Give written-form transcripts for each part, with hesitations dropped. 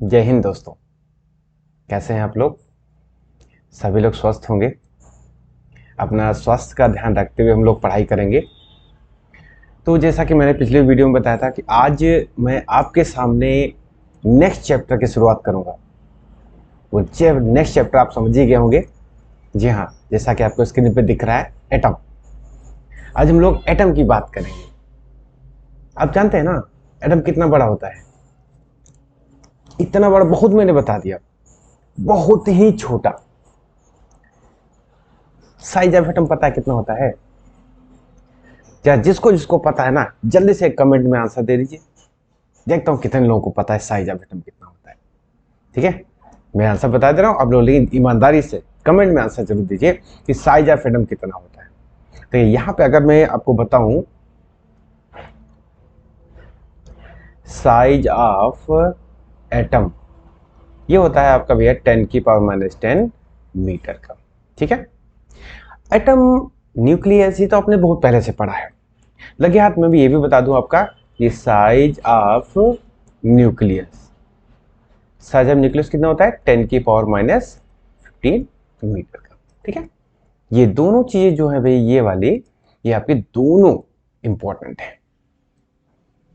जय हिंद दोस्तों। कैसे हैं आप लोग? सभी लोग स्वस्थ होंगे। अपना स्वास्थ्य का ध्यान रखते हुए हम लोग पढ़ाई करेंगे। तो जैसा कि मैंने पिछले वीडियो में बताया था कि आज मैं आपके सामने नेक्स्ट चैप्टर की शुरुआत करूंगा। वो नेक्स्ट चैप्टर आप समझ ही गए होंगे। जी हाँ, जैसा कि आपको स्क्रीन पे दिख रहा है, एटम। आज हम लोग एटम की बात करेंगे। आप जानते हैं ना एटम कितना बड़ा होता है? इतना बड़ा बहुत मैंने बता दिया। बहुत ही छोटा साइज ऑफ एटम पता है कितना होता है? या जिसको जिसको पता है ना, जल्दी से कमेंट में आंसर दे दीजिए। देखता हूं कितने लोगों को पता है साइज ऑफ एटम कितना होता है। ठीक है, मैं आंसर बता दे रहा हूं, आप लोग लेकिन ईमानदारी से कमेंट में आंसर जरूर दीजिए कि साइज ऑफ एटम कितना होता है। तो यहां पे अगर मैं आपको बताऊं साइज ऑफ एटम, ये होता है आपका भैया 10⁻⁻10 मीटर का। ठीक है, एटम न्यूक्लियस ही तो आपने बहुत पहले से पढ़ा है। लगे हाथ में भी ये भी बता दूं आपका कि size of nucleus, size of nucleus कितना होता है? 10⁻15 मीटर का। ठीक है, ये दोनों चीजें जो है भाई, ये वाली, ये आपकी दोनों इंपॉर्टेंट है,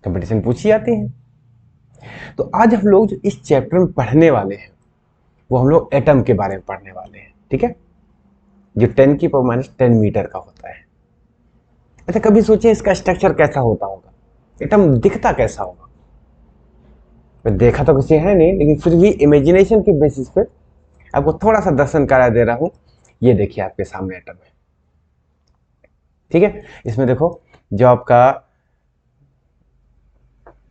कंपटीशन पूछी जाती है। तो आज हम लोग जो इस चैप्टर में पढ़ने वाले हैं वो हम लोग एटम के बारे में पढ़ने वाले हैं। ठीक है, जो 10⁻10 मीटर का होता है। अच्छा, कभी सोचे इसका स्ट्रक्चर कैसा होता होगा, एटम दिखता कैसा होगा? देखा तो किसी है नहीं, लेकिन फिर भी इमेजिनेशन के बेसिस पे आपको थोड़ा सा दर्शन करा दे रहा हूं। ये देखिए आपके सामने एटम है। ठीक है, इसमें देखो जो आपका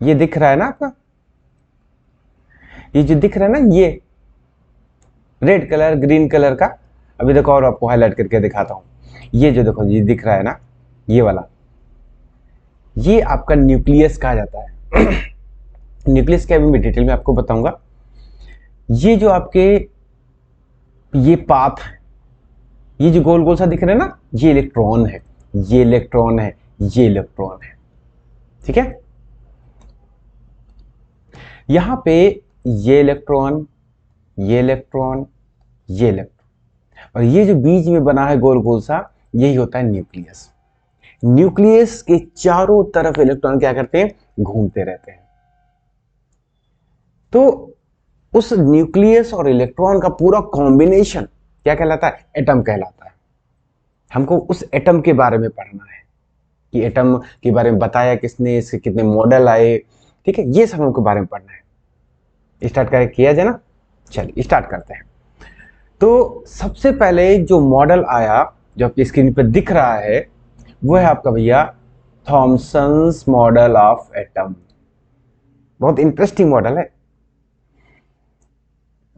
ये दिख रहा है ना, आपका ये जो दिख रहा है ना, ये रेड कलर ग्रीन कलर का, अभी देखो और आपको हाईलाइट करके दिखाता हूं। ये जो देखो ये दिख रहा है ना, ये वाला, ये आपका न्यूक्लियस कहा जाता है। न्यूक्लियस के अभी मैं डिटेल में आपको बताऊंगा। ये जो आपके ये पाथ है, ये जो गोल गोल सा दिख रहा है ना, ये इलेक्ट्रॉन है, ये इलेक्ट्रॉन है, ये इलेक्ट्रॉन है। ठीक है, यहां पे ये इलेक्ट्रॉन, ये इलेक्ट्रॉन, ये इलेक्ट्रॉन, और ये जो बीच में बना है गोल गोल सा, यही होता है न्यूक्लियस। न्यूक्लियस के चारों तरफ इलेक्ट्रॉन क्या करते हैं? घूमते रहते हैं। तो उस न्यूक्लियस और इलेक्ट्रॉन का पूरा कॉम्बिनेशन क्या कहलाता है? एटम कहलाता है। हमको उस एटम के बारे में पढ़ना है कि एटम के बारे में बताया किसने, इसके कितने मॉडल आए। ठीक है, ये सब हमको बारे में पढ़ना है। स्टार्ट करके किया जाए ना, चलिए स्टार्ट करते हैं। तो सबसे पहले जो मॉडल आया, जो आपकी स्क्रीन पर दिख रहा है, वो है आपका भैया थॉमसन्स मॉडल ऑफ एटम। बहुत इंटरेस्टिंग मॉडल है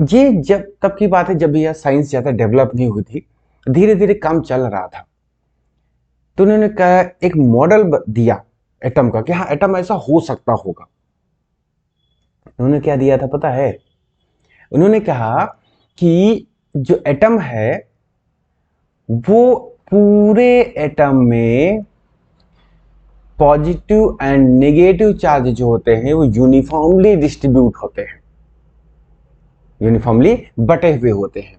ये। जब तब की बात है जब भैया साइंस ज्यादा डेवलप नहीं हुई थी, धीरे धीरे काम चल रहा था। तो उन्होंने कहा, एक मॉडल दिया एटम का कि हाँ एटम ऐसा हो सकता होगा। उन्होंने क्या दिया था पता है? उन्होंने कहा कि जो एटम है वो पूरे एटम में पॉजिटिव एंड नेगेटिव चार्ज जो होते हैं वो यूनिफॉर्मली डिस्ट्रीब्यूट होते हैं, यूनिफॉर्मली बटे हुए होते हैं।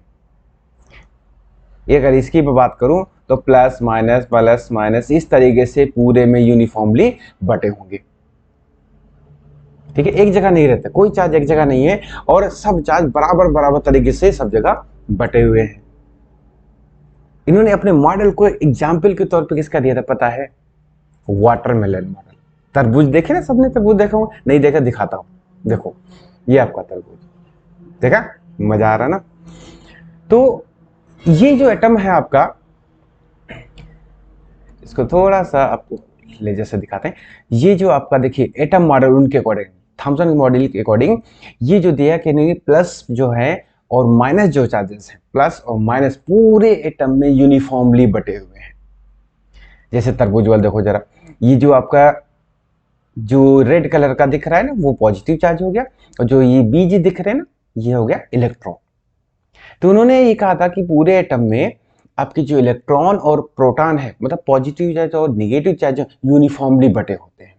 ये अगर इसकी बात करूं तो प्लस माइनस इस तरीके से पूरे में यूनिफॉर्मली बटे होंगे। ठीक है, एक जगह नहीं रहते, कोई चार्ज एक जगह नहीं है, और सब चार्ज बराबर बराबर तरीके से सब जगह बटे हुए हैं। इन्होंने अपने मॉडल को एग्जाम्पल के तौर पर किसका दिया था पता है? Watermelon model. तरबूज देखे ना, सबने तरबूज देखा होगा, नहीं देखा दिखाता हूं। देखो ये आपका तरबूज, देखा? मजा आ रहा ना? तो ये जो एटम है आपका, इसको थोड़ा सा आपको ले जैसे दिखाते हैं। ये जो आपका देखिए एटम मॉडल, उनके अकॉर्डिंग, थॉमसन मॉडल के अकॉर्डिंग ये जो दिया कि प्लस जो है और माइनस जो चार्जेस हैं, प्लस और माइनस पूरे एटम में यूनिफॉर्मली बटे हुए हैं। जैसे तरबूज वाला देखो जरा, ये जो आपका जो रेड कलर का दिख रहा है ना, वो पॉजिटिव चार्ज हो गया, और जो ये बीज दिख रहे हैं ना, ये हो गया इलेक्ट्रॉन। तो उन्होंने ये कहा था कि पूरे एटम में आपके जो इलेक्ट्रॉन और प्रोटॉन है, मतलब पॉजिटिव चार्ज और निगेटिव चार्ज यूनिफॉर्मली बटे होते हैं।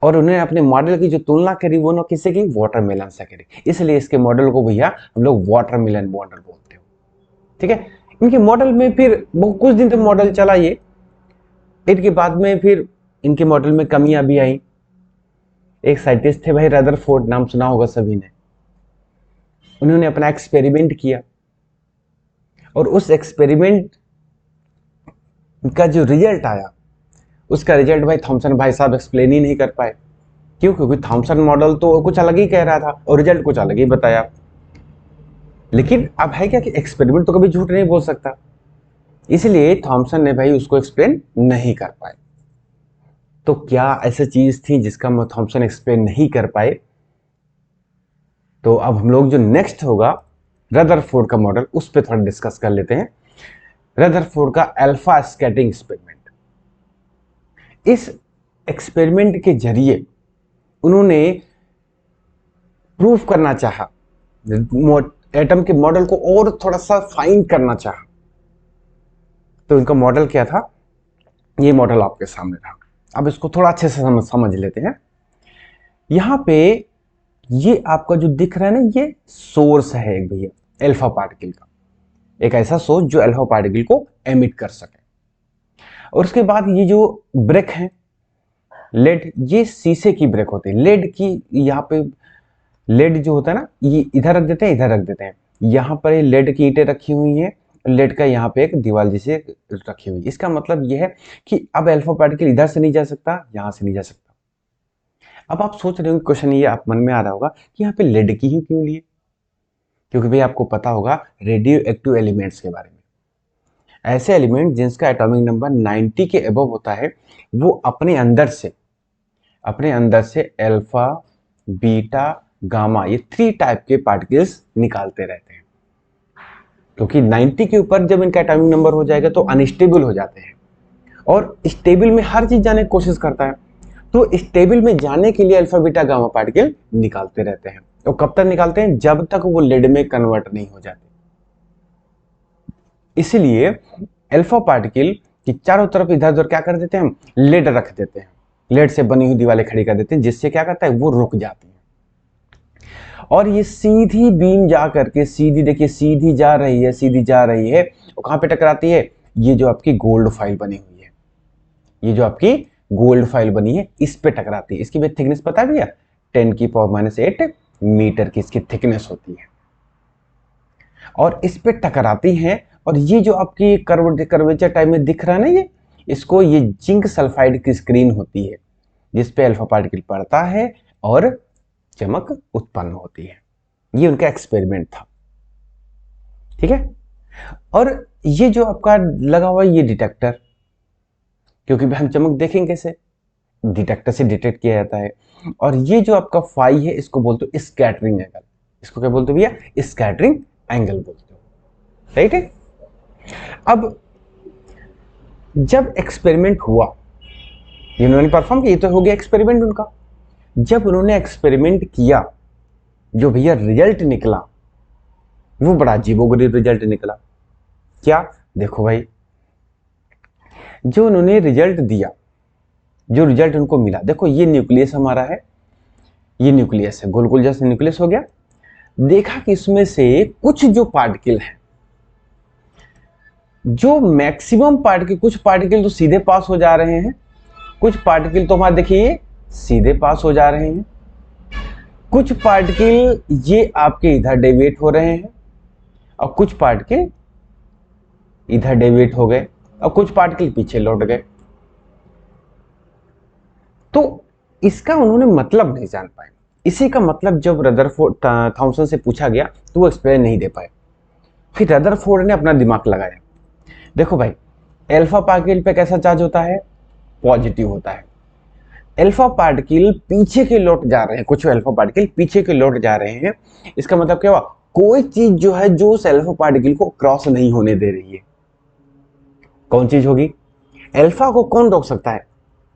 और उन्होंने अपने मॉडल की जो तुलना करी वो ना किससे की, वाटरमेलन से करी, इसलिए इसके मॉडल को भैया हम लोग वाटरमेलन मॉडल बोलते हो। ठीक है, इनके मॉडल में फिर कुछ दिन तक मॉडल चला ये, इनके बाद में फिर इनके मॉडल में कमियां भी आई। एक साइंटिस्ट थे भाई रदरफोर्ड, नाम सुना होगा सभी ने, उन्होंने अपना एक्सपेरिमेंट किया और उस एक्सपेरिमेंट का जो रिजल्ट आया, उसका रिजल्ट भाई थॉमसन भाई साहब एक्सप्लेन ही नहीं कर पाए। क्यों? क्योंकि थॉमसन मॉडल तो कुछ अलग ही कह रहा था और रिजल्ट कुछ अलग ही बताया। लेकिन अब है क्या कि एक्सपेरिमेंट तो कभी झूठ नहीं बोल सकता, इसलिए थॉमसन ने भाई उसको एक्सप्लेन नहीं कर पाए। तो क्या ऐसी चीज थी जिसका थॉमसन एक्सप्लेन नहीं कर पाए? तो अब हम लोग जो नेक्स्ट होगा रदरफोर्ड का मॉडल, उस पर थोड़ा डिस्कस कर लेते हैं। रदरफोर्ड का अल्फा स्कैटरिंग एक्सपेरिमेंट। इस एक्सपेरिमेंट के जरिए उन्होंने प्रूफ करना चाहा, एटम के मॉडल को और थोड़ा सा फाइन करना चाहा। तो इनका मॉडल क्या था? ये मॉडल आपके सामने रहा। अब इसको थोड़ा अच्छे से समझ लेते हैं। यहां पे ये आपका जो दिख रहा है ना, ये सोर्स है एक भैया अल्फा पार्टिकल का, एक ऐसा सोर्स जो अल्फा पार्टिकल को एमिट कर सके। और उसके बाद ये जो ब्रेक है लेड, ये शीशे की ब्रेक होती है। लेड की यहाँ पे लेड जो होता है ना, ये इधर रख देते हैं, इधर रख देते हैं। यहाँ पर लेड की ईंटें रखी हुई हैं, लेड का यहाँ पे एक दीवार जैसे रखी हुई। इसका मतलब यह है कि अब अल्फा पार्टिकल इधर से नहीं जा सकता, यहाँ से नहीं जा सकता। अब आप सोच रहे होंगे, क्वेश्चन ये आप मन में आ रहा होगा कि यहाँ पे लेड की ही क्यों लिए? क्योंकि भाई आपको पता होगा रेडियो एक्टिव एलिमेंट्स के बारे में। ऐसे एलिमेंट जिनका एटॉमिक नंबर 90 के अबव होता है, वो अपने अंदर से अल्फा, बीटा, गामा, ये 3 टाइप के पार्टिकल्स निकालते रहते हैं। क्योंकि 90 के ऊपर जब इनका एटॉमिक नंबर हो जाएगा तो अनस्टेबल हो जाते हैं, और स्टेबल में हर चीज जाने की कोशिश करता है। तो स्टेबल में जाने के लिए अल्फा, बीटा, गामा पार्टिकल निकालते रहते हैं। तो कब तक निकालते हैं? जब तक वो लेड में कन्वर्ट नहीं हो जाते। इसलिए अल्फा पार्टिकल की चारों तरफ इधर उधर क्या कर देते हैं, हम लेड रख देते हैं। लेड से बनी हुई दीवारें खड़ी कर देते हैं, जिससे क्या करता है, वो रुक जाती है। और ये सीधी बीम जा करके सीधी, देखिए सीधी जा रही है, सीधी जा रही है, और कहां पे टकराती है? ये जो आपकी गोल्ड फाइल बनी हुई है, ये जो आपकी गोल्ड फाइल बनी है, इस पे टकराती है। इसकी भी थिकनेस पता है भैया, 10⁻⁸ मीटर की इसकी थिकनेस होती है। और इस पे टकराती हैं, और ये जो आपकी कर्वेचर टाइप में दिख रहा है ना, ये जिंक सल्फाइड की स्क्रीन होती है, जिसपे अल्फा पार्टिकल पड़ता है और चमक उत्पन्न होती है। ये उनका एक्सपेरिमेंट था। ठीक है, और ये जो आपका लगा हुआ ये डिटेक्टर, क्योंकि हम चमक देखेंगे कैसे, डिटेक्टर से डिटेक्ट किया जाता है। और ये जो आपका फाई है, इसको बोलते हो स्कैटरिंग एंगल। इसको क्या बोलते हो भैया? स्कैटरिंग एंगल बोलते हो। राइट है। अब जब एक्सपेरिमेंट हुआ, इन्होंने परफॉर्म किया, तो हो गया एक्सपेरिमेंट उनका। जब उन्होंने एक्सपेरिमेंट किया, जो भैया रिजल्ट निकला, वो बड़ा अजीबोगरीब रिजल्ट निकला। क्या? देखो भाई, जो उन्होंने रिजल्ट दिया, जो रिजल्ट उनको मिला, देखो ये न्यूक्लियस हमारा है, ये न्यूक्लियस है, गोल गोल जैसे न्यूक्लियस हो गया। देखा कि इसमें से कुछ जो पार्टिकल है, जो मैक्सिमम पार्टिकल, कुछ पार्टिकल तो सीधे पास हो जा रहे हैं, कुछ पार्टिकल तो हमारे देखिए सीधे पास हो जा रहे हैं, कुछ पार्टिकल ये आपके इधर डेविएट हो रहे हैं, और कुछ पार्टिकल इधर डेविएट हो गए, और कुछ पार्टिकल पीछे लौट गए। तो इसका उन्होंने मतलब नहीं जान पाए। इसी का मतलब जब रदरफोर्ड थॉमसन से पूछा गया तो वो एक्सप्लेन नहीं दे पाए। फिर रदरफोर्ड ने अपना दिमाग लगाया। देखो भाई, अल्फा पार्टिकल पे कैसा चार्ज होता है? पॉजिटिव होता है। अल्फा पार्टिकल पीछे के लौट जा रहे हैं, कुछ अल्फा पार्टिकल पीछे के लौट जा रहे हैं। इसका मतलब क्या हुआ? कोई चीज जो है जो उस अल्फा पार्टिकल को क्रॉस नहीं होने दे रही है। कौन चीज होगी? अल्फा को कौन रोक सकता है?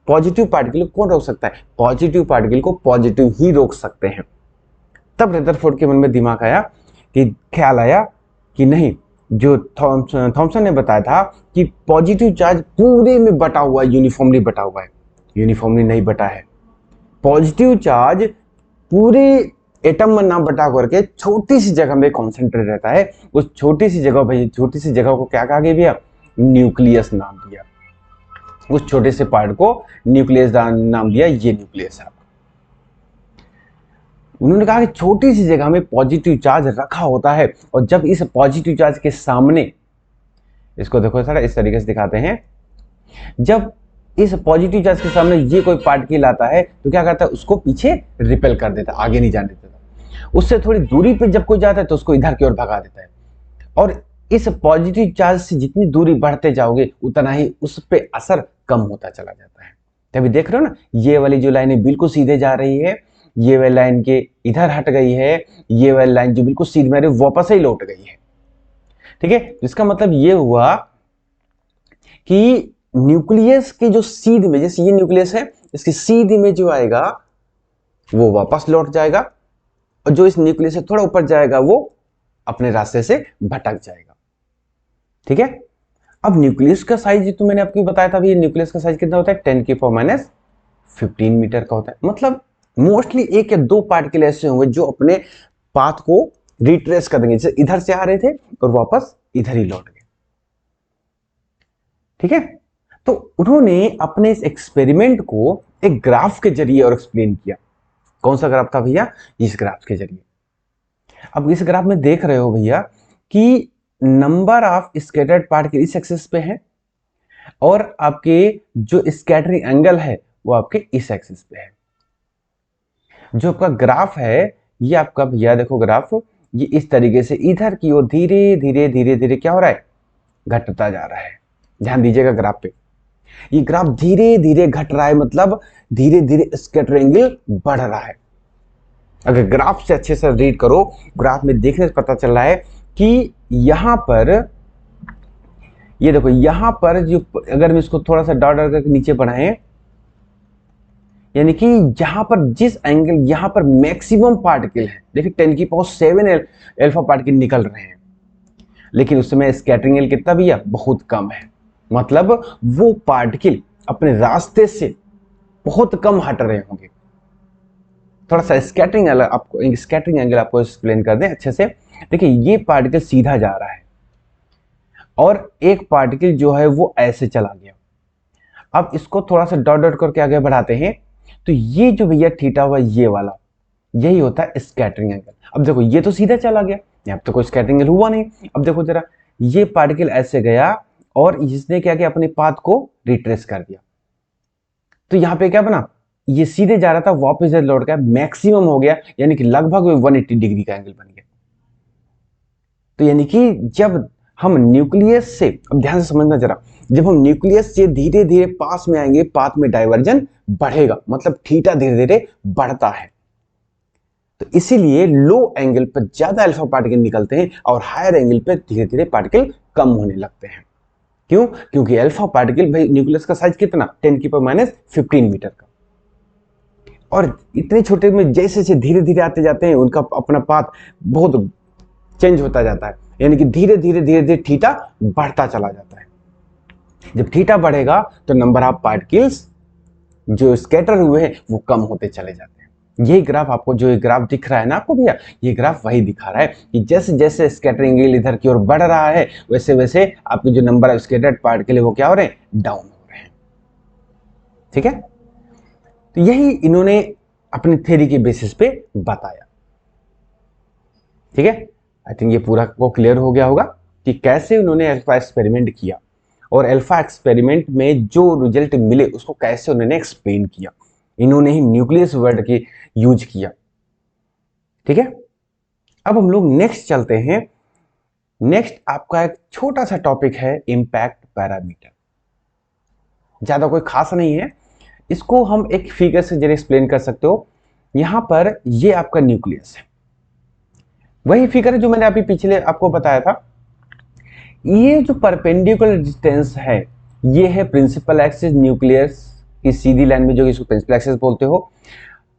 पॉजिटिव पार्टिकल को कौन रोक सकता है? पॉजिटिव पार्टिकल को पॉजिटिव ही रोक सकते हैं। तब रदरफोर्ड के मन में दिमाग आया, कि ख्याल आया कि नहीं, जो थॉमसन ने बताया था कि पॉजिटिव चार्ज पूरे में बटा हुआ है, यूनिफॉर्मली बटा हुआ है, यूनिफॉर्मली नहीं बटा है। पॉजिटिव चार्ज पूरे एटम में ना बटा करके छोटी सी जगह में कॉन्सेंट्रेट रहता है। उस छोटी सी जगह भाई, छोटी सी जगह को क्या कहा गया भैया? न्यूक्लियस नाम दिया। उस छोटे से पार्ट को न्यूक्लियस नाम दिया, ये न्यूक्लियस है। उन्होंने कहा कि छोटी सी जगह में पॉजिटिव चार्ज रखा होता है, और जब इस पॉजिटिव चार्ज के सामने, इसको देखो सर इस तरीके से दिखाते हैं, जब इस पॉजिटिव चार्ज के सामने ये कोई पार्टिकल आता है तो क्या करता है? उसको पीछे रिपेल कर देता है, आगे नहीं जाने देता। उससे थोड़ी दूरी पे जब कोई जाता है तो उसको इधर की ओर भगा देता है। और इस पॉजिटिव चार्ज से जितनी दूरी बढ़ते जाओगे उतना ही उस पर असर कम होता चला जाता है। तभी देख रहे हो ना, ये वाली जो लाइन है बिल्कुल सीधे जा रही है, ये वाली लाइन के इधर हट गई है, ये वाली लाइन जो बिल्कुल सीधी में वापस ही लौट गई है। ठीक है, इसका मतलब ये हुआ कि न्यूक्लियस की जो सीध में, जैसे ये न्यूक्लियस है, इसकी सीध में जो आएगा वो वापस लौट जाएगा, और जो इस न्यूक्लियस से थोड़ा ऊपर जाएगा वो अपने रास्ते से भटक जाएगा। ठीक है, अब न्यूक्लियस का साइज तो मैंने आपको बताया था, न्यूक्लियस का साइज कितना होता है? 10⁻⁻15 मीटर का होता है। मतलब मोस्टली एक या दो पार्टिकल ऐसे होंगे जो अपने पाथ को रिट्रेस कर देंगे, जैसे इधर से आ रहे थे और वापस इधर ही लौट गए। ठीक है, तो उन्होंने अपने इस एक्सपेरिमेंट को एक ग्राफ के जरिए और एक्सप्लेन किया। कौन सा ग्राफ था भैया? इस ग्राफ के जरिए। अब इस ग्राफ में देख रहे हो भैया कि नंबर ऑफ स्कैटर्ड पार्टिकल इस एक्सिस पे है, और आपके जो स्कैटरिंग एंगल है वो आपके इस एक्सिस पे है। जो आपका ग्राफ है ये आपका भैया देखो ग्राफ, ये इस तरीके से इधर की ओर धीरे धीरे धीरे धीरे क्या हो रहा है? घटता जा रहा है। ध्यान दीजिएगा ग्राफ पे, ये ग्राफ धीरे धीरे घट रहा है, मतलब धीरे धीरे स्कैटरिंग एंगल बढ़ रहा है। अगर ग्राफ से अच्छे से रीड करो, ग्राफ में देखने से पता चल रहा है कि यहां पर ये देखो, यहां पर जो, अगर हम इसको थोड़ा सा डॉट करके नीचे बढ़ाएं, यानी कि यहां पर जिस एंगल, यहां पर मैक्सिमम पार्टिकल है, देखिए 10⁻7 अल्फा पार्टिकल निकल रहे हैं, लेकिन उस समय स्कैटरिंग एंगल कितना भैया? बहुत कम है। मतलब वो पार्टिकल अपने रास्ते से बहुत कम हट रहे होंगे। थोड़ा सा स्कैटरिंग एंगल आपको एक्सप्लेन कर दें अच्छे से। देखिए ये पार्टिकल सीधा जा रहा है और एक पार्टिकल जो है वो ऐसे चला गया। अब इसको थोड़ा सा डॉट डॉट करके आगे बढ़ाते हैं, तो ये जो भैया थीटा हुआ ये वाला, यही होता है स्कैटरिंग एंगल। अब देखो ये तो सीधा चला गया, यहाँ तो कोई स्कैटरिंग एंगल हुआ नहीं। अब देखो जरा, ये पार्टिकल ऐसे गया और इसने क्या किया? अपने पाथ को रिट्रेस कर दिया। तो यहाँ पे क्या बना? ये सीधे जा रहा था, वापस लौट गया, मैक्सिमम हो गया, यानी कि लगभग 180 डिग्री का एंगल बन गया। तो यानी कि जब हम न्यूक्लियस से, अब ध्यान से समझना जरा, जब हम न्यूक्लियस से धीरे धीरे पास में आएंगे, पाथ में डाइवर्जन बढ़ेगा, मतलब थीटा धीरे धीरे बढ़ता है। तो इसीलिए लो एंगल पर ज्यादा अल्फा पार्टिकल निकलते हैं और हायर एंगल पर धीरे धीरे पार्टिकल कम होने लगते हैं। क्यों? क्योंकि अल्फा पार्टिकल भाई, न्यूक्लियस का साइज कितना? 10⁻⁻15 मीटर का, और इतने छोटे में जैसे जैसे धीरे धीरे आते जाते हैं उनका अपना पाथ बहुत चेंज होता जाता है, यानी कि धीरे धीरे धीरे धीरे थीटा बढ़ता चला जाता है। जब थीटा बढ़ेगा तो नंबर ऑफ पार्टिकल्स जो स्कैटर हुए हैं वो कम होते चले जाते हैं। यही ग्राफ आपको, जो ग्राफ दिख रहा है ना आपको भैया, ये ग्राफ वही दिखा रहा है कि जैसे जैसे स्कैटरिंग एंगल इधर की ओर बढ़ रहा है, वैसे वैसे आपके जो नंबर ऑफ स्कैटर्ड पार्टिकल है वो क्या हो रहे हैं? डाउन हो रहे हैं। ठीक है, तो यही इन्होंने अपनी थ्योरी के बेसिस पे बताया। ठीक है, आई थिंक ये पूरा को क्लियर हो गया होगा कि कैसे उन्होंने अल्फा एक्सपेरिमेंट किया, और अल्फा एक्सपेरिमेंट में जो रिजल्ट मिले उसको कैसे उन्होंने एक्सप्लेन किया। इन्होंने ही न्यूक्लियस वर्ड की यूज किया। ठीक है, अब हम लोग नेक्स्ट चलते हैं। नेक्स्ट आपका एक छोटा सा टॉपिक है इंपैक्ट पैरामीटर। ज्यादा कोई खास नहीं है, इसको हम एक फिगर से जरिए एक्सप्लेन कर सकते हो। यहां पर ये आपका न्यूक्लियस है, वही फिगर है जो मैंने अभी पिछले आपको बताया था। ये जो परपेंडिकुलर डिस्टेंस है ये है प्रिंसिपल एक्सिस, न्यूक्लियस की सीधी लाइन में, जो इसको प्रिंसिपल एक्सिस बोलते हो।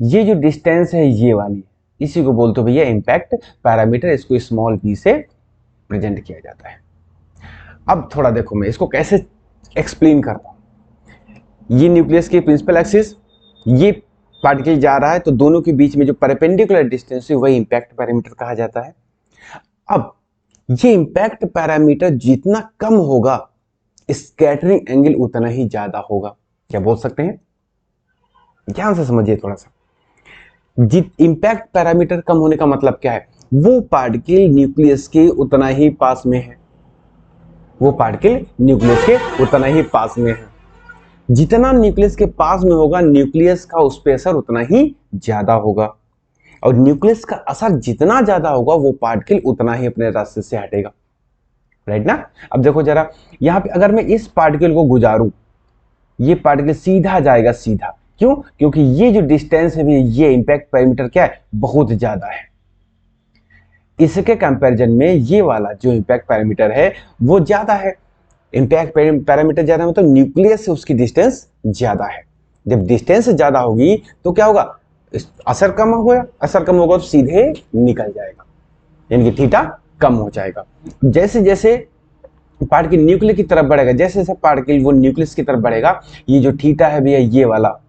ये जो डिस्टेंस है ये वाली, इसी को बोलते हो भैया इंपैक्ट पैरामीटर। इसको स्मॉल p से प्रेजेंट किया जाता है। अब थोड़ा देखो मैं इसको कैसे एक्सप्लेन करता हूं। ये न्यूक्लियस की प्रिंसिपल एक्सिस, ये पार्टिकल जा रहा है तो दोनों के बीच में जो परपेंडिकुलर डिस्टेंस है वही इंपैक्ट पैरामीटर कहा जाता है। अब ये इंपैक्ट पैरामीटर जितना कम होगा स्कैटरिंग एंगल उतना ही ज्यादा होगा। क्या बोल सकते हैं? ध्यान से समझिए थोड़ा सा। इंपैक्ट पैरामीटर कम होने का मतलब क्या है? वो पार्टिकल न्यूक्लियस के उतना ही पास में है, वो पार्टिकल न्यूक्लियस के उतना ही पास में है। जितना न्यूक्लियस के पास में होगा न्यूक्लियस का उस पर असर उतना ही ज्यादा होगा, और न्यूक्लियस का असर जितना ज्यादा होगा वो पार्टिकल उतना ही अपने रास्ते से हटेगा। राइट ना? अब देखो जरा, यहां पे अगर मैं इस पार्टिकल को गुजारूं, ये पार्टिकल सीधा जाएगा, सीधा। क्यों? क्योंकि ये जो डिस्टेंस है ये इंपैक्ट पैरामीटर क्या है? बहुत ज्यादा है। इसके कंपैरिजन में ये वाला जो इंपैक्ट पैरामीटर है वो ज्यादा है। इंपैक्ट पैरामीटर ज्यादा मतलब न्यूक्लियस से उसकी डिस्टेंस ज्यादा है। जब डिस्टेंस ज्यादा होगी तो क्या होगा? असर कम होगा, असर कम होगा तो सीधे निकल जाएगा, यानी कि थीटा कम हो जाएगा। जैसे जैसे पार्टिकल न्यूक्लियस की तरफ बढ़ेगा, जैसे जैसे पार्टिकल वो न्यूक्लियस की तरफ बढ़ेगा, ये जो थीटा है भैया ये वाला,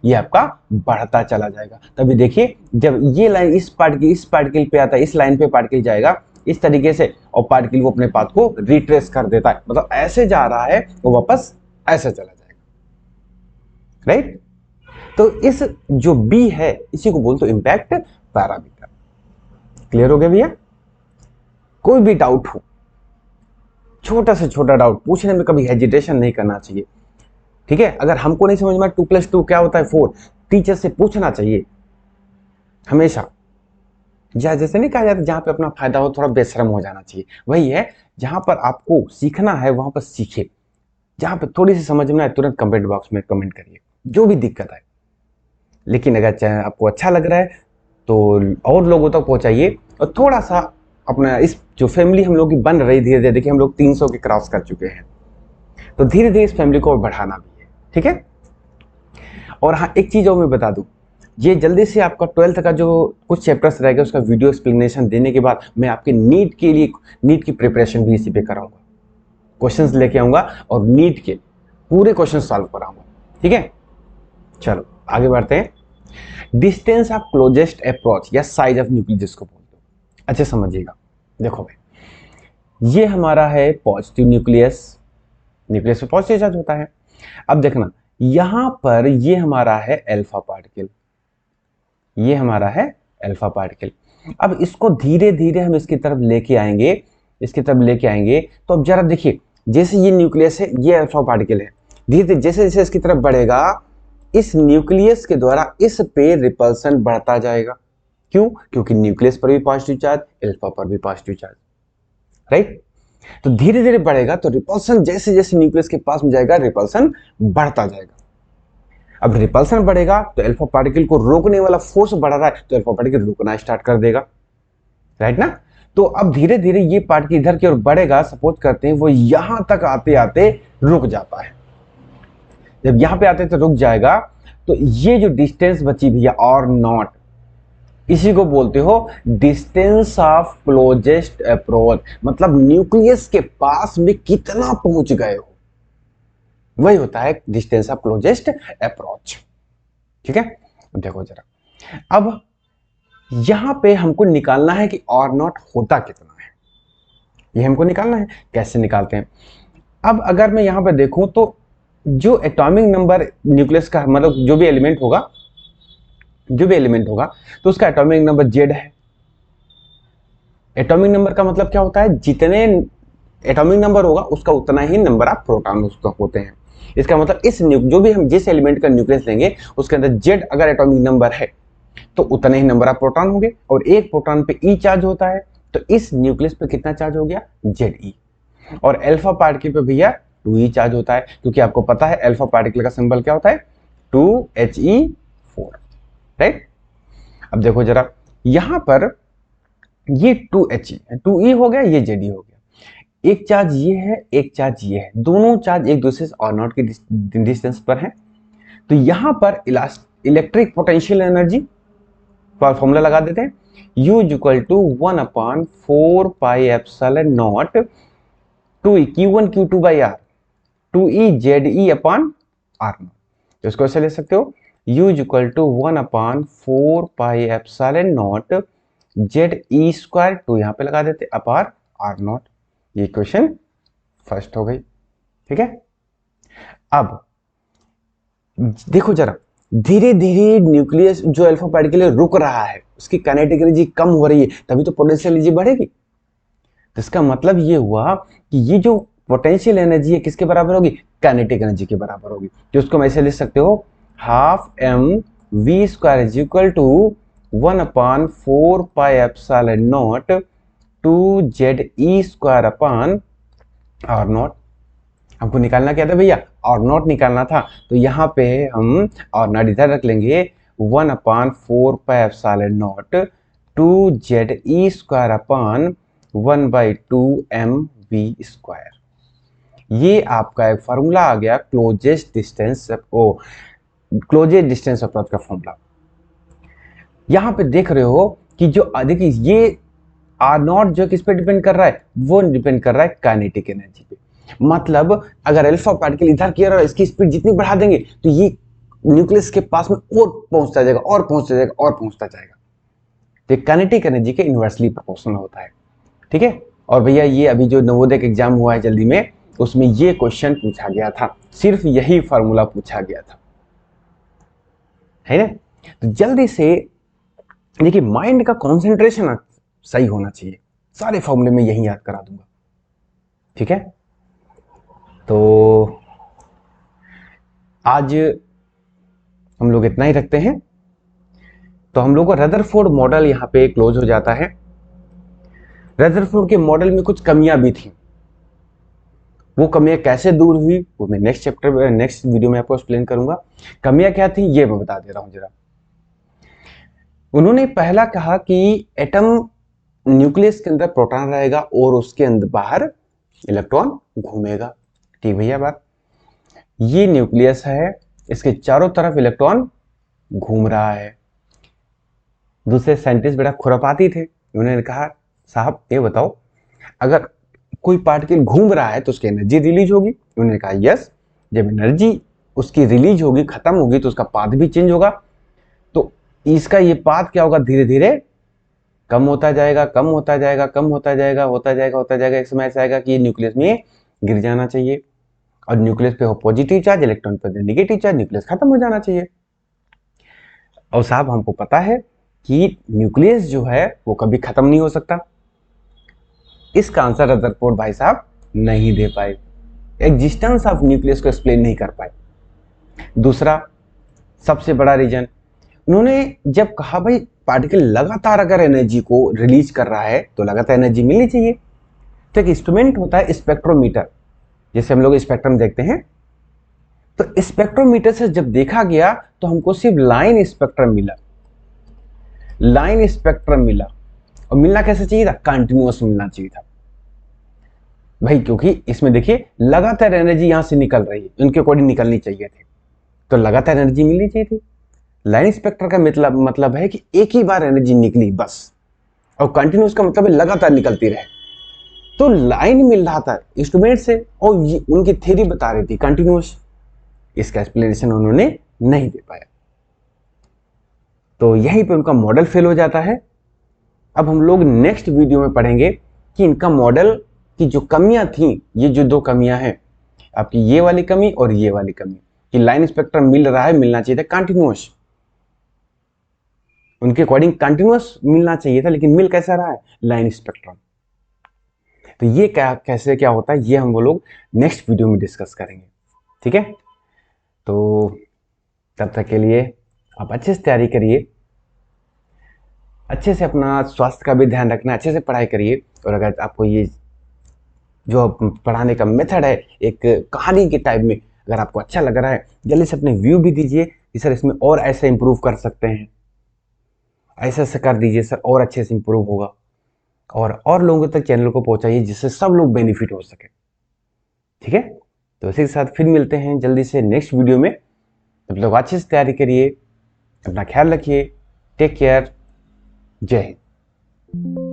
ये आपका बढ़ता चला जाएगा। तभी देखिए जब ये लाइन इस पार्टिकल पे आता है, इस लाइन पे पार्टिकल जाएगा इस तरीके से, और पार्टिकल वो अपने पाथ को रिट्रेस कर देता है, मतलब ऐसे जा रहा है वो वापस ऐसे चला जाएगा। राइट? तो इस जो बी है इसी को बोलते हैं इंपैक्ट पैरामीटर। क्लियर हो गया भैया? कोई भी डाउट हो, छोटा से छोटा डाउट पूछने में कभी हेजिटेशन नहीं करना चाहिए। ठीक है? अगर हमको नहीं समझ में 2+2 क्या होता है 4, टीचर से पूछना चाहिए हमेशा। जैसे नहीं कहा जाता जहां पे अपना फायदा हो थोड़ा बेशरम हो जाना चाहिए, वही है। जहां पर आपको सीखना है वहां पर सीखे, जहां पर थोड़ी सी समझ में आए तुरंत कमेंट बॉक्स में कमेंट करिए जो भी दिक्कत है। लेकिन अगर आपको अच्छा लग रहा है तो और लोगों तक पहुंचाइए, और थोड़ा सा अपना इस जो फैमिली हम लोग की बन रही धीरे धीरे, देखिए हम लोग 300 के क्रॉस कर चुके हैं, तो धीरे धीरे इस फैमिली को बढ़ाना भी है। ठीक है? और हाँ, एक चीज और मैं बता दूं, ये जल्दी से आपका 12th का जो कुछ चैप्टर्स रहेगा उसका वीडियो एक्सप्लेनेशन देने के बाद मैं आपके नीट के लिए नीट की प्रिपरेशन भी इसी पे कराऊंगा, क्वेश्चंस लेके आऊंगा और नीट के पूरे क्वेश्चन सॉल्व कराऊंगा। ठीक है? चलो आगे बढ़ते हैं। डिस्टेंस ऑफ क्लोजेस्ट अप्रोच या साइज ऑफ न्यूक्लियस जिसको बोलते हो, अच्छे समझिएगा। देखो भाई, ये हमारा है पॉजिटिव न्यूक्लियस, न्यूक्लियस में पॉजिटिव चार्ज होता है। अब देखना यहां पर ये हमारा है अल्फा पार्टिकल, ये हमारा है अल्फा पार्टिकल। अब इसको धीरे धीरे हम इसकी तरफ लेके आएंगे, इसकी तरफ लेके आएंगे। तो अब जरा देखिए, जैसे ये न्यूक्लियस है, ये अल्फा पार्टिकल है, धीरे धीरे जैसे जैसे इसकी तरफ बढ़ेगा इस न्यूक्लियस के द्वारा इस पे रिपल्सन बढ़ता जाएगा। क्यों? क्योंकि न्यूक्लियस पर भी पॉजिटिव चार्ज, अल्फा पर भी पॉजिटिव चार्ज। राइट? तो धीरे धीरे बढ़ेगा तो रिपल्सन जैसे जैसे न्यूक्लियस के पास में जाएगा रिपल्सन बढ़ता जाएगा। अब रिपल्सन बढ़ेगा तो अल्फा पार्टिकल को रोकने वाला फोर्स बढ़ रहा है तो अल्फा पार्टिकल रुकना स्टार्ट कर देगा। राइट ना? तो अब धीरे धीरे ये पार्टिकल इधर की ओर बढ़ेगा, सपोज करते हैं वो यहां तक आते आते रुक जाता है। जब यहां पे आते तो रुक जाएगा, तो ये जो डिस्टेंस बची भैया और नॉट, इसी को बोलते हो डिस्टेंस ऑफ क्लोजेस्ट अप्रोच, मतलब न्यूक्लियस के पास में कितना पहुंच गए हो, वही होता है डिस्टेंस ऑफ क्लोजेस्ट अप्रोच। ठीक है? देखो जरा, अब यहां पे हमको निकालना है कि और नॉट होता कितना है, ये हमको निकालना है। कैसे निकालते हैं? अब अगर मैं यहां पे देखूं तो जो एटॉमिक नंबर न्यूक्लियस का, मतलब जो भी एलिमेंट होगा, जो भी एलिमेंट होगा तो उसका एटॉमिक नंबर जेड है। एटॉमिक नंबर का मतलब क्या होता है? जितने एटॉमिक नंबर होगा उसका उतना ही नंबर ऑफ प्रोटॉन उसका होते हैं। इसका मतलब इस जो भी हम जिस एलिमेंट का न्यूक्लियस लेंगे उसके अंदर जेड अगर एटॉमिक नंबर है तो उतने ही नंबर ऑफ प्रोटॉन होंगे, और एक प्रोटॉन पे ई चार्ज होता है, तो इस न्यूक्लियस पे कितना चार्ज हो गया? जेड ई। और अल्फा पार्टिकल पे भैया 2e चार्ज होता है, क्योंकि आपको पता है अल्फा पार्टिकल का सिंबल क्या होता है? 2He4। राइट? अब देखो जरा, यहां पर ये 2He 2e हो गया, ये Ze हो गया। एक चार्ज ये है, एक चार्ज ये है, दोनों चार्ज एक दूसरे से और नॉट की डिस्टेंस पर है। तो यहां पर इलेक्ट्रिक पोटेंशियल एनर्जी फॉर्मूला लगा देते हैं, U = 1/4 pi epsilon not 2e Q1 Q2/R 2e ZE/R0। तो इसको ऐसे ले सकते हो U is equal to 1/4πε0 ZE² 2 यहाँ पे लगा देते अपार R0। ये इक्वेशन फर्स्ट हो गई। ठीक है, अब देखो जरा, धीरे धीरे न्यूक्लियस जो अल्फा पार्टिकल है रुक रहा है, उसकी काइनेटिक एनर्जी कम हो रही है, तभी तो पोटेंशियल एनर्जी बढ़ेगी। तो इसका मतलब ये हुआ कि ये जो पोटेंशियल एनर्जी है किसके बराबर होगी, काइनेटिक एनर्जी के बराबर होगी। तो उसको मैं ऐसे लिख सकते हो ½ mv² is equal to 1/4πε0 2ZE² upon R0। हमको निकालना क्या था भैया, R0 निकालना था। तो यहाँ पे हम R0 इधर रख लेंगे, 1/4πε0 2ZE² अपान 1/2mv²। ये आपका एक फार्मूला आ गया क्लोजेस्ट डिस्टेंस अप्रोच का फार्मूला। यहां पे देख रहे हो कि जो देखिए ये R0 जो किस पे डिपेंड कर रहा है, वो डिपेंड कर रहा है काइनेटिक एनर्जी पे। मतलब अगर अल्फा पार्टिकल इधर की ओर इसकी स्पीड जितनी बढ़ा देंगे तो ये न्यूक्लियस के पास में और पहुंचता जाएगा और पहुंचता जाएगा और पहुंचता जाएगा। तो काइनेटिक एनर्जी के इनवर्सली प्रोपोर्शनल होता है। ठीक है, और भैया ये अभी जो नवोदय का एग्जाम हुआ है जल्दी में, उसमें ये क्वेश्चन पूछा गया था, सिर्फ यही फार्मूला पूछा गया था, है ना। तो जल्दी से देखिए, माइंड का कंसंट्रेशन सही होना चाहिए, सारे फॉर्मूले में यही याद करा दूंगा। ठीक है, तो आज हम लोग इतना ही रखते हैं। तो हम लोग का रदरफोर्ड मॉडल यहाँ पे क्लोज हो जाता है। रदरफोर्ड के मॉडल में कुछ कमियां भी थी, वो कमियां कैसे दूर हुई वो मैं नेक्स्ट वीडियो में आपको एक्सप्लेन करूंगा। कमियां क्या थी ये मैं बता दे रहा हूं जरा। उन्होंने पहला कहा कि एटम न्यूक्लियस के अंदर प्रोटॉन रहेगा और उसके अंदर बाहर इलेक्ट्रॉन घूमेगा। ठीक भैया बात, ये न्यूक्लियस है, इसके चारों तरफ इलेक्ट्रॉन घूम रहा है। दूसरे साइंटिस्ट बड़ा खुरापाती थे, उन्होंने कहा साहब ये बताओ, अगर कोई पार्टिकल घूम रहा है तो उसकी एनर्जी रिलीज होगी। उन्होंने कहा यस, जब एनर्जी उसकी रिलीज होगी, खत्म होगी, तो उसका पाथ भी चेंज होगा। तो इसका ये पाथ क्या होगा, धीरे धीरे कम होता जाएगा, कम होता जाएगा, कम होता जाएगा, होता जाएगा, होता जाएगा। एक समय ऐसा आएगा कि ये न्यूक्लियस में गिर जाना चाहिए, और न्यूक्लियस पे हो पॉजिटिव चार्ज, इलेक्ट्रॉन पे नेगेटिव चार्ज, न्यूक्लियस खत्म हो जाना चाहिए। और साहब हमको पता है कि न्यूक्लियस जो है वो कभी खत्म नहीं हो सकता। इसका आंसर रदरफोर्ड भाई साहब नहीं दे पाए, एग्जिस्टेंस ऑफ न्यूक्लियस को एक्सप्लेन नहीं कर पाए। दूसरा सबसे बड़ा रीजन, उन्होंने जब कहा भाई पार्टिकल लगातार अगर एनर्जी को रिलीज कर रहा है तो लगातार एनर्जी मिलनी चाहिए। तो एक इंस्ट्रूमेंट होता है स्पेक्ट्रोमीटर, जैसे हम लोग स्पेक्ट्रम देखते हैं। तो स्पेक्ट्रोमीटर से जब देखा गया तो हमको सिर्फ लाइन स्पेक्ट्रम मिला, लाइन स्पेक्ट्रम मिला। और मिलना कैसे चाहिए था, कंटिन्यूअस मिलना चाहिए था भाई, क्योंकि इसमें देखिए लगातार एनर्जी यहां से निकल रही है, उनके अकॉर्डिंग निकलनी चाहिए थी, तो लगातार एनर्जी मिलनी चाहिए थी। लाइन स्पेक्टर का मतलब है कि एक ही बार एनर्जी निकली बस, और कंटिन्यूअस का मतलब है लगातार निकलती रहे। तो लाइन मिल रहा था इंस्ट्रूमेंट से, और उनकी थ्योरी बता रही थी कंटिन्यूअस। इसका एक्सप्लेनेशन उन्होंने नहीं दे पाया, तो यहीं पे उनका मॉडल फेल हो जाता है। अब हम लोग नेक्स्ट वीडियो में पढ़ेंगे कि इनका मॉडल की जो कमियां थी, ये जो दो कमियां हैं आपकी, ये वाली कमी और ये वाली कमी, कि लाइन स्पेक्ट्रम मिल रहा है, मिलना चाहिए था कंटिन्यूअस, उनके अकॉर्डिंग कंटिन्यूअस मिलना चाहिए था, लेकिन मिल कैसा रहा है, लाइन स्पेक्ट्रम। तो ये कैसे क्या होता है, ये हम वो लोग नेक्स्ट वीडियो में डिस्कस करेंगे। ठीक है, तो तब तक के लिए आप अच्छे से तैयारी करिए, अच्छे से अपना स्वास्थ्य का भी ध्यान रखना, अच्छे से पढ़ाई करिए। और अगर आपको ये जो पढ़ाने का मेथड है एक कहानी के टाइप में अगर आपको अच्छा लग रहा है, जल्दी से अपने व्यू भी दीजिए कि सर इसमें और ऐसे इंप्रूव कर सकते हैं, ऐसे ऐसे कर दीजिए सर, और अच्छे से इंप्रूव होगा। और लोगों तक चैनल को पहुंचाइए जिससे सब लोग बेनिफिट हो सके। ठीक है, तो इसी के साथ फिर मिलते हैं जल्दी से नेक्स्ट वीडियो में। तब लोग अच्छे से तैयारी करिए, अपना ख्याल रखिए, टेक केयर, जय हिंद।